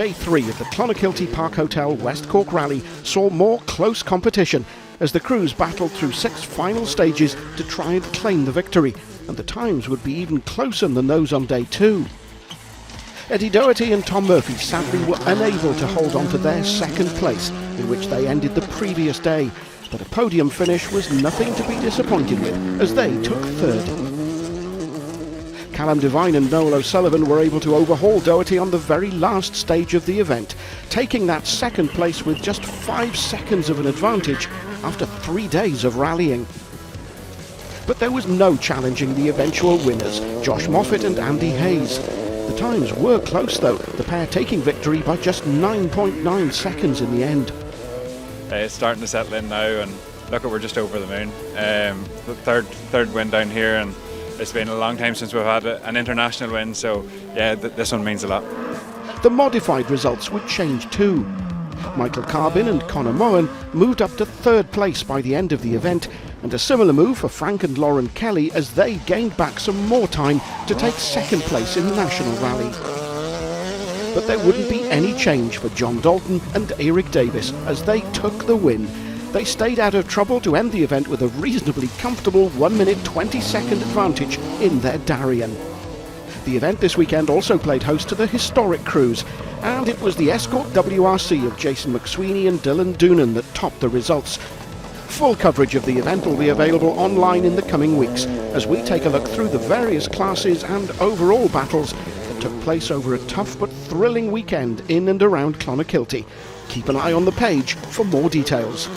Day 3 of the Clonakilty Park Hotel West Cork Rally saw more close competition as the crews battled through 6 final stages to try and claim the victory, and the times would be even closer than those on Day 2. Eddie Doherty and Tom Murphy sadly were unable to hold on to their second place, in which they ended the previous day, but a podium finish was nothing to be disappointed with, as they took third. Callum Devine and Noel O'Sullivan were able to overhaul Doherty on the very last stage of the event, taking that second place with just 5 seconds of an advantage after 3 days of rallying. But there was no challenging the eventual winners, Josh Moffat and Andy Hayes. The times were close though, the pair taking victory by just 9.9 seconds in the end. It's starting to settle in now, and look, we're just over the moon. The third win down here, and it's been a long time since we've had an international win, so yeah, this one means a lot. The modified results would change too. Michael Carbin and Conor Mohan moved up to third place by the end of the event, and a similar move for Frank and Lauren Kelly as they gained back some more time to take second place in the national rally. But there wouldn't be any change for John Dalton and Eric Davis as they took the win. They stayed out of trouble to end the event with a reasonably comfortable 1 minute 20 second advantage in their Darien. The event this weekend also played host to the historic cruise, and it was the Escort WRC of Jason McSweeney and Dylan Doonan that topped the results. Full coverage of the event will be available online in the coming weeks as we take a look through the various classes and overall battles that took place over a tough but thrilling weekend in and around Clonakilty. Keep an eye on the page for more details.